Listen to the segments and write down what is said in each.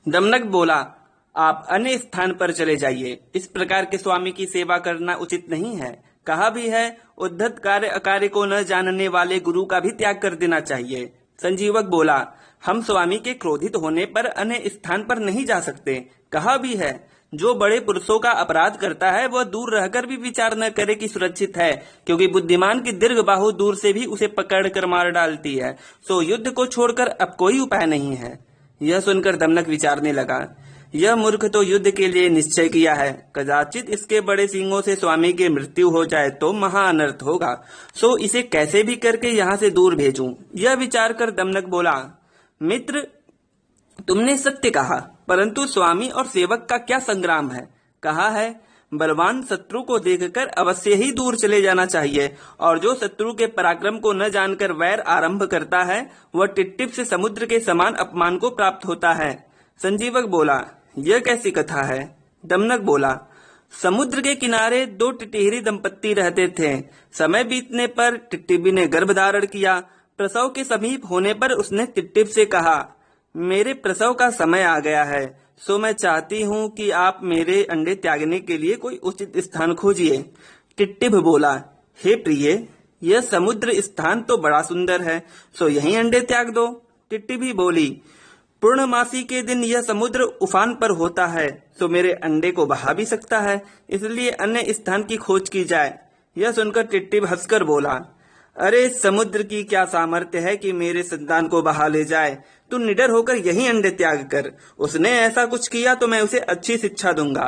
दमनक बोला, आप अन्य स्थान पर चले जाइए। इस प्रकार के स्वामी की सेवा करना उचित नहीं है। कहा भी है, उद्धत कार्य अकार्य को न जानने वाले गुरु का भी त्याग कर देना चाहिए। संजीवक बोला, हम स्वामी के क्रोधित होने पर अन्य स्थान पर नहीं जा सकते। कहा भी है, जो बड़े पुरुषों का अपराध करता है वह दूर रहकर भी विचार न करे कि सुरक्षित है, क्योंकि बुद्धिमान की दीर्घ बाहु दूर से भी उसे पकड़ कर मार डालती है। सो युद्ध को छोड़कर अब कोई उपाय नहीं है। यह सुनकर दमनक विचारने लगा, यह मूर्ख तो युद्ध के लिए निश्चय किया है। कदाचित इसके बड़े सींगों से स्वामी की मृत्यु हो जाए तो महा अनर्थ होगा। सो इसे कैसे भी करके यहाँ से दूर भेजूं। यह विचार कर दमनक बोला, मित्र, तुमने सत्य कहा, परंतु स्वामी और सेवक का क्या संग्राम है। कहा है, बलवान शत्रु को देखकर अवश्य ही दूर चले जाना चाहिए, और जो शत्रु के पराक्रम को न जानकर वैर आरंभ करता है वह टिपटिप से समुद्र के समान अपमान को प्राप्त होता है। संजीवक बोला, यह कैसी कथा है। दमनक बोला, समुद्र के किनारे दो टिटिहरी दंपत्ति रहते थे। समय बीतने पर टिट्टिबी ने गर्भ धारण किया। प्रसव के समीप होने पर उसने टिट्टिब से कहा, मेरे प्रसव का समय आ गया है, सो मैं चाहती हूँ कि आप मेरे अंडे त्यागने के लिए कोई उचित स्थान खोजिए। टिट्टिब बोला, हे प्रिय, यह समुद्र स्थान तो बड़ा सुंदर है, सो यहीं अंडे त्याग दो। टिट्टिबी बोली, पूर्णमासी के दिन यह समुद्र उफान पर होता है, सो मेरे अंडे को बहा भी सकता है, इसलिए अन्य स्थान की खोज की जाए। यह सुनकर टिट्टिब हंसकर बोला, अरे समुद्र की क्या सामर्थ्य है कि मेरे संतान को बहा ले जाए। तू निडर होकर यही अंडे त्याग कर। उसने ऐसा कुछ किया तो मैं उसे अच्छी शिक्षा दूंगा।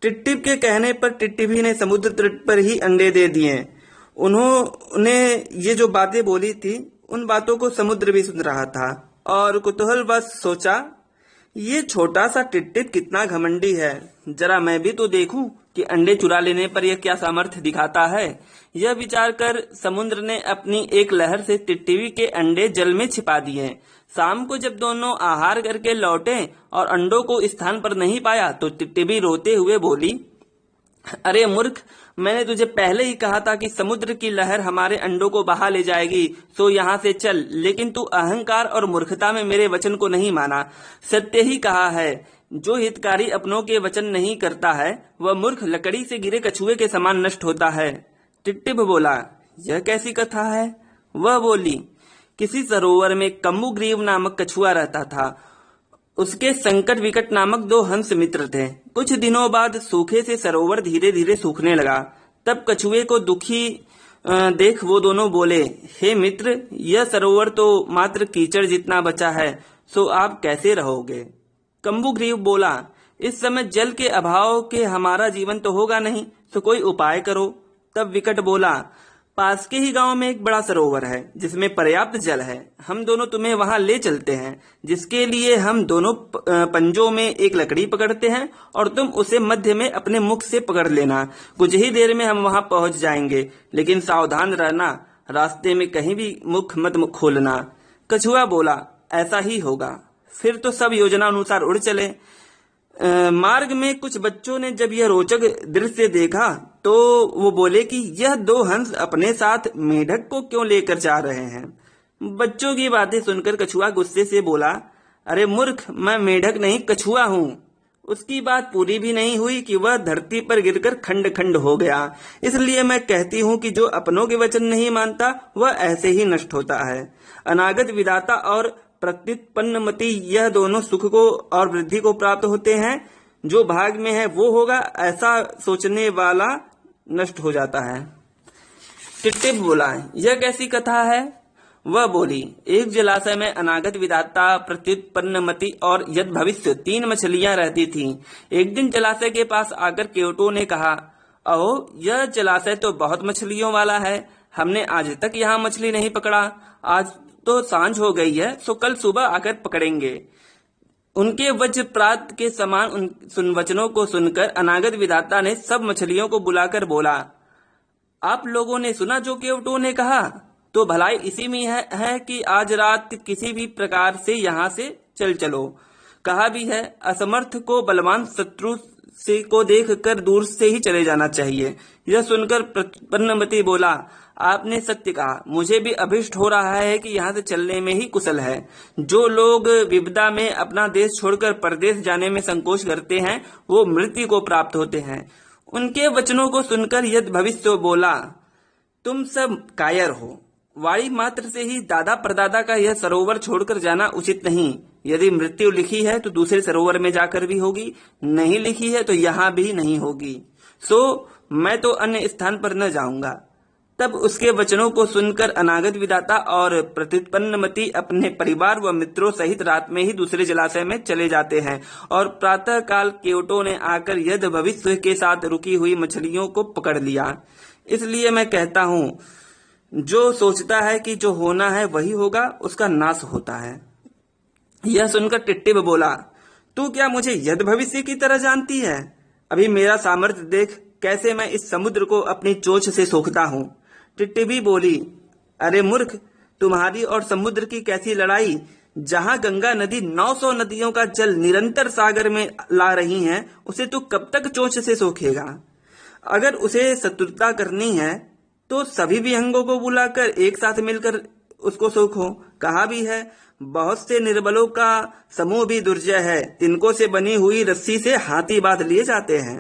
टिट्टिब के कहने पर टिट्टिबी ने समुद्र तट पर ही अंडे दे दिए। उन्होंने ये जो बातें बोली थी उन बातों को समुद्र भी सुन रहा था और कुतूहलवश सोचा, ये छोटा सा टिट्टिब कितना घमंडी है, जरा मैं भी तो देखूं कि अंडे चुरा लेने पर यह क्या सामर्थ्य दिखाता है। यह विचार कर समुद्र ने अपनी एक लहर से टिट्टिबी के अंडे जल में छिपा दिए। शाम को जब दोनों आहार करके लौटे और अंडों को स्थान पर नहीं पाया तो टिट्टिबी रोते हुए बोली, अरे मूर्ख, मैंने तुझे पहले ही कहा था कि समुद्र की लहर हमारे अंडों को बहा ले जाएगी, सो यहाँ से चल, लेकिन तू अहंकार और मूर्खता में मेरे वचन को नहीं माना। सत्य ही कहा है, जो हितकारी अपनों के वचन नहीं करता है वह मूर्ख लकड़ी से गिरे कछुए के समान नष्ट होता है। टिट्टिब बोला, यह कैसी कथा है। वह बोली, किसी सरोवर में कम्बुग्रीव नामक कछुआ रहता था। उसके संकट विकट नामक दो हंस मित्र थे। कुछ दिनों बाद सूखे से सरोवर धीरे धीरे सूखने लगा। तब कछुए को दुखी देख वो दोनों बोले, हे मित्र, यह सरोवर तो मात्र कीचड़ जितना बचा है, सो आप कैसे रहोगे। कम्बुग्रीव बोला, इस समय जल के अभाव के हमारा जीवन तो होगा नहीं, सो कोई उपाय करो। तब विकट बोला, पास के ही गांव में एक बड़ा सरोवर है जिसमें पर्याप्त जल है। हम दोनों तुम्हें वहां ले चलते हैं, जिसके लिए हम दोनों पंजों में एक लकड़ी पकड़ते हैं और तुम उसे मध्य में अपने मुख से पकड़ लेना। कुछ ही देर में हम वहां पहुंच जाएंगे, लेकिन सावधान रहना, रास्ते में कहीं भी मुख मत खोलना। कछुआ बोला, ऐसा ही होगा। फिर तो सब योजना अनुसार उड़ चले। मार्ग में कुछ बच्चों ने जब यह रोचक दृश्य देखा तो वो बोले कि यह दो हंस अपने साथ मेढक को क्यों लेकर जा रहे हैं। बच्चों की बातें सुनकर कछुआ गुस्से से बोला, अरे मूर्ख, मैं मेढक नहीं कछुआ हूँ। उसकी बात पूरी भी नहीं हुई कि वह धरती पर गिरकर खंड खंड हो गया। इसलिए मैं कहती हूँ कि जो अपनों के वचन नहीं मानता वह ऐसे ही नष्ट होता है। अनागत विधाता और प्रत्युत्पन्नमति यह दोनों सुख को और वृद्धि को प्राप्त होते हैं। जो भाग में है वो होगा, ऐसा सोचने वाला नष्ट हो जाता है। टिट्टिब बोला, यह कैसी कथा है। वह बोली, एक जलाशय में अनागत विधाता, प्रत्युत्पन्नमति और यद भविष्य तीन मछलियां रहती थीं। एक दिन जलाशय के पास आकर केवटों ने कहा, अहो, यह जलाशय तो बहुत मछलियों वाला है, हमने आज तक यहाँ मछली नहीं पकड़ा। आज तो सांझ हो गई है, सो कल सुबह आकर पकड़ेंगे। उनके वज्रप्रात के समान वचनों को सुनकर अनागत विधाता ने सब मछलियों को बुलाकर बोला, आप लोगों ने सुना जो केवटों ने कहा, तो भलाई इसी में है कि आज रात किसी भी प्रकार से यहाँ से चल चलो। कहा भी है, असमर्थ को बलवान शत्रु से को देख कर दूर से ही चले जाना चाहिए। यह सुनकर प्रत्युत्पन्नमति बोला, आपने सत्य कहा, मुझे भी अभिष्ट हो रहा है कि यहाँ से चलने में ही कुशल है। जो लोग विपदा में अपना देश छोड़कर परदेश जाने में संकोच करते हैं वो मृत्यु को प्राप्त होते हैं। उनके वचनों को सुनकर यद भविष्य बोला, तुम सब कायर हो। वाणी मात्र से ही दादा परदादा का यह सरोवर छोड़कर जाना उचित नहीं। यदि मृत्यु लिखी है तो दूसरे सरोवर में जाकर भी होगी, नहीं लिखी है तो यहाँ भी नहीं होगी। सो मैं तो अन्य स्थान पर न जाऊंगा। तब उसके वचनों को सुनकर अनागत विधाता और प्रत्युत्पन्नमति अपने परिवार व मित्रों सहित रात में ही दूसरे जलाशय में चले जाते हैं और प्रातः काल केवटों ने आकर यद भविष्य के साथ रुकी हुई मछलियों को पकड़ लिया। इसलिए मैं कहता हूँ, जो सोचता है कि जो होना है वही होगा, उसका नाश होता है। यह सुनकर टिट्टिब बोला, तू क्या मुझे यद भविष्य की तरह जानती है? अभी मेरा सामर्थ्य देख, कैसे मैं इस समुद्र को अपनी चोंच से सोखता हूँ। टिट्टिबी बोली, अरे मूर्ख, तुम्हारी और समुद्र की कैसी लड़ाई? जहाँ गंगा नदी 900 नदियों का जल निरंतर सागर में ला रही है, उसे तू कब तक चोंच से सोखेगा? अगर उसे शत्रुता करनी है तो सभी विहंगों को बुलाकर एक साथ मिलकर उसको सोखो। कहा भी है, बहुत से निर्बलों का समूह भी दुर्जय है, तिनकों से बनी हुई रस्सी से हाथी बांध लिए जाते हैं।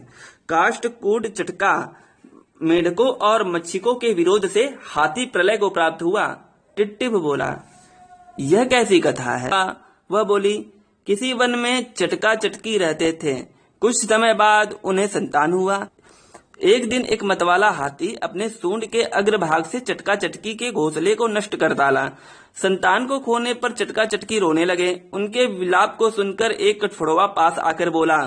काष्ठ कूट चटका मेढकों और मच्छिकों के विरोध से हाथी प्रलय को प्राप्त हुआ। टिट्टिब बोला, यह कैसी कथा है? वह बोली, किसी वन में चटका चटकी रहते थे। कुछ समय बाद उन्हें संतान हुआ। एक दिन एक मतवाला हाथी अपने सूंड के अग्रभाग से चटका चटकी के घोंसले को नष्ट कर डाला। संतान को खोने पर चटका चटकी रोने लगे। उनके विलाप को सुनकर एक कठफोड़वा पास आकर बोला,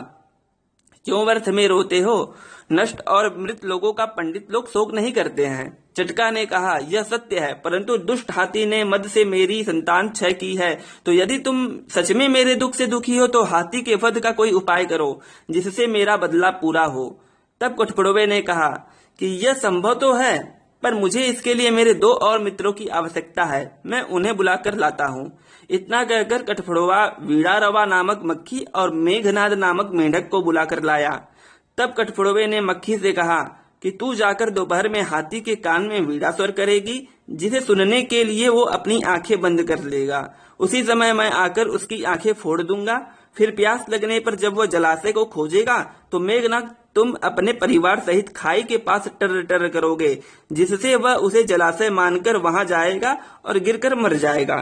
क्यों व्यर्थ में रोते हो? नष्ट और मृत लोगों का पंडित लोग शोक नहीं करते हैं। चटका ने कहा, यह सत्य है, परंतु दुष्ट हाथी ने मद से मेरी संतान क्षय की है। तो यदि तुम सच में मेरे दुख से दुखी हो तो हाथी के वध का कोई उपाय करो, जिससे मेरा बदला पूरा हो। तब कठफोड़वे ने कहा कि यह संभव तो है, पर मुझे इसके लिए मेरे 2 और मित्रों की आवश्यकता है। मैं उन्हें बुलाकर लाता हूँ। इतना कहकर कठफोड़वा वीड़ा रवा नामक मक्खी और मेघनाद नामक मेंढक को बुलाकर लाया। तब कठफोड़वे ने मक्खी से कहा कि तू जाकर दोपहर में हाथी के कान में वीड़ा स्वर करेगी, जिसे सुनने के लिए वो अपनी आंखें बंद कर लेगा। उसी समय मैं आकर उसकी आंखें फोड़ दूंगा। फिर प्यास लगने पर जब वह जलाशय को खोजेगा तो मेघनाद तुम अपने परिवार सहित खाई के पास टर टर करोगे, जिससे वह उसे जलाशय मानकर वहां जाएगा और गिरकर मर जाएगा।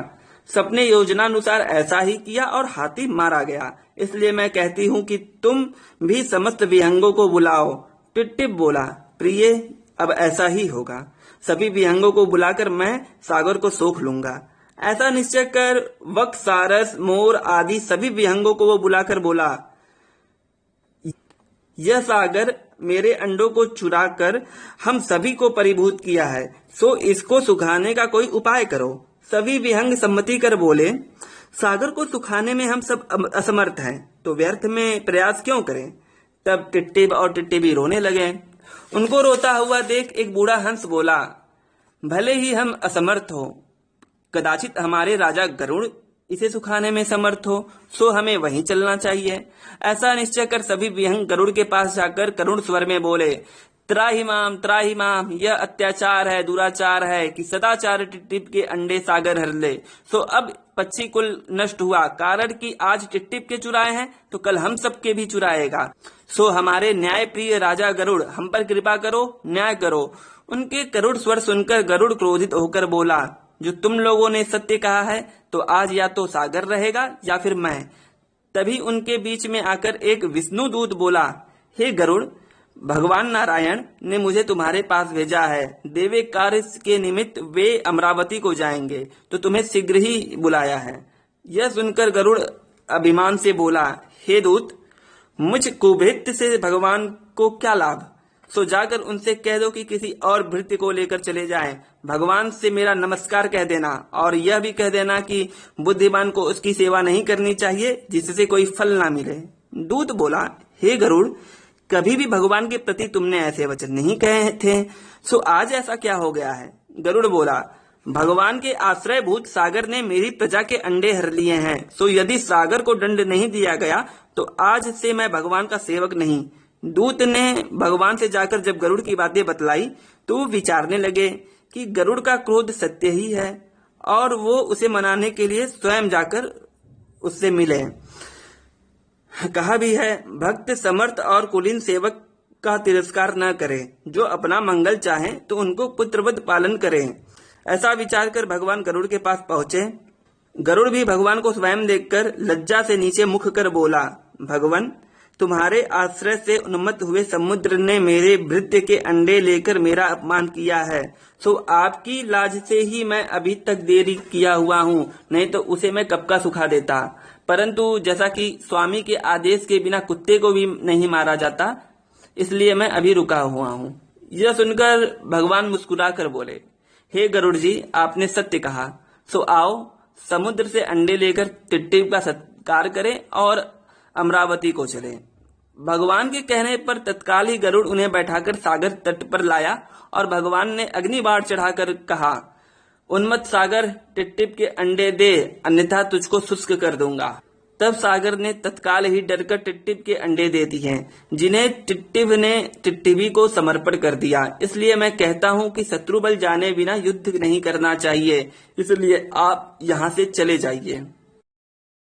सबने योजनानुसार ऐसा ही किया और हाथी मारा गया। इसलिए मैं कहती हूँ कि तुम भी समस्त विहंगों को बुलाओ। टिट्टिब बोला, प्रिय, अब ऐसा ही होगा। सभी विहंगों को बुलाकर मैं सागर को सोख लूंगा। ऐसा निश्चय कर वक, सारस, मोर आदि सभी विहंगों को वो बुलाकर बोला, यह सागर मेरे अंडों को चुरा कर हम सभी को परिभूत किया है, सो इसको सुखाने का कोई उपाय करो। सभी विहंग सम्मति कर बोले, सागर को सुखाने में हम सब असमर्थ हैं, तो व्यर्थ में प्रयास क्यों करें। तब टिट्टिब और टिट्टिबी रोने लगे। उनको रोता हुआ देख एक बूढ़ा हंस बोला, भले ही हम असमर्थ हो, कदाचित हमारे राजा गरुड़ इसे सुखाने में समर्थ हो, सो हमें वहीं चलना चाहिए। ऐसा निश्चय कर सभी विहंग गरुड़ के पास जाकर करुण स्वर में बोले, त्राहि माम, यह अत्याचार है, दुराचार है कि सदाचार टिट्टिब के अंडे सागर हर ले। सो अब पक्षी कुल नष्ट हुआ, कारण कि आज टिट्टिब के चुराए हैं तो कल हम सबके भी चुराएगा। सो हमारे न्याय प्रिय राजा गरुड़, हम पर कृपा करो, न्याय करो। उनके करुण स्वर सुनकर गरुड़ क्रोधित होकर बोला, जो तुम लोगों ने सत्य कहा है, तो आज या तो सागर रहेगा या फिर मैं। तभी उनके बीच में आकर एक विष्णु दूत बोला, हे गरुड़, भगवान नारायण ने मुझे तुम्हारे पास भेजा है। देवे कार्य के निमित्त वे अमरावती को जाएंगे, तो तुम्हें शीघ्र ही बुलाया है। यह सुनकर गरुड़ अभिमान से बोला, हे दूत, मुझ कुभृत्य से भगवान को क्या लाभ। सो जाकर उनसे कह दो कि किसी और भृत्य को लेकर चले जाएं। भगवान से मेरा नमस्कार कह देना और यह भी कह देना कि बुद्धिमान को उसकी सेवा नहीं करनी चाहिए जिससे कोई फल ना मिले। दूत बोला, हे गरुड़, कभी भी भगवान के प्रति तुमने ऐसे वचन नहीं कहे थे, सो आज ऐसा क्या हो गया है। गरुड़ बोला, भगवान के आश्रय भूत सागर ने मेरी प्रजा के अंडे हर लिए हैं, सो यदि सागर को दंड नहीं दिया गया तो आज से मैं भगवान का सेवक नहीं। दूत ने भगवान से जाकर जब गरुड़ की बातें बतलाई तो विचारने लगे कि गरुड़ का क्रोध सत्य ही है और वो उसे मनाने के लिए स्वयं जाकर उससे मिले। कहा भी है, भक्त समर्थ और कुलीन सेवक का तिरस्कार न करे, जो अपना मंगल चाहे तो उनको पुत्रवत पालन करे। ऐसा विचार कर भगवान गरुड़ के पास पहुंचे। गरुड़ भी भगवान को स्वयं देखकर लज्जा से नीचे मुख कर बोला, भगवान, तुम्हारे आश्रय से उन्मत्त हुए समुद्र ने मेरे भृत्य के अंडे लेकर मेरा अपमान किया है, सो आपकी लाज से ही मैं अभी तक देरी किया हुआ हूँ, नहीं तो उसे मैं कब का सुखा देता। परंतु जैसा कि स्वामी के आदेश के बिना कुत्ते को भी नहीं मारा जाता, इसलिए मैं अभी रुका हुआ हूँ। यह सुनकर भगवान मुस्कुरा कर बोले, हे गरुड़ जी, आपने सत्य कहा, सो आओ समुद्र से अंडे लेकर टिट्टिव का सत्कार करें और अमरावती को चले। भगवान के कहने पर तत्काल ही गरुड़ उन्हें बैठाकर सागर तट पर लाया और भगवान ने अग्नि बाण चढ़ाकर कहा, उन्मत्त सागर, टिट्टिव के अंडे दे, अन्यथा तुझको शुष्क कर दूंगा। तब सागर ने तत्काल ही डरकर टिट्टिव के अंडे दे दिए, जिन्हें टिट्टिव ने टिट्टिवी को समर्पण कर दिया। इसलिए मैं कहता हूँ कि शत्रु बल जाने बिना युद्ध नहीं करना चाहिए, इसलिए आप यहाँ से चले जाइए।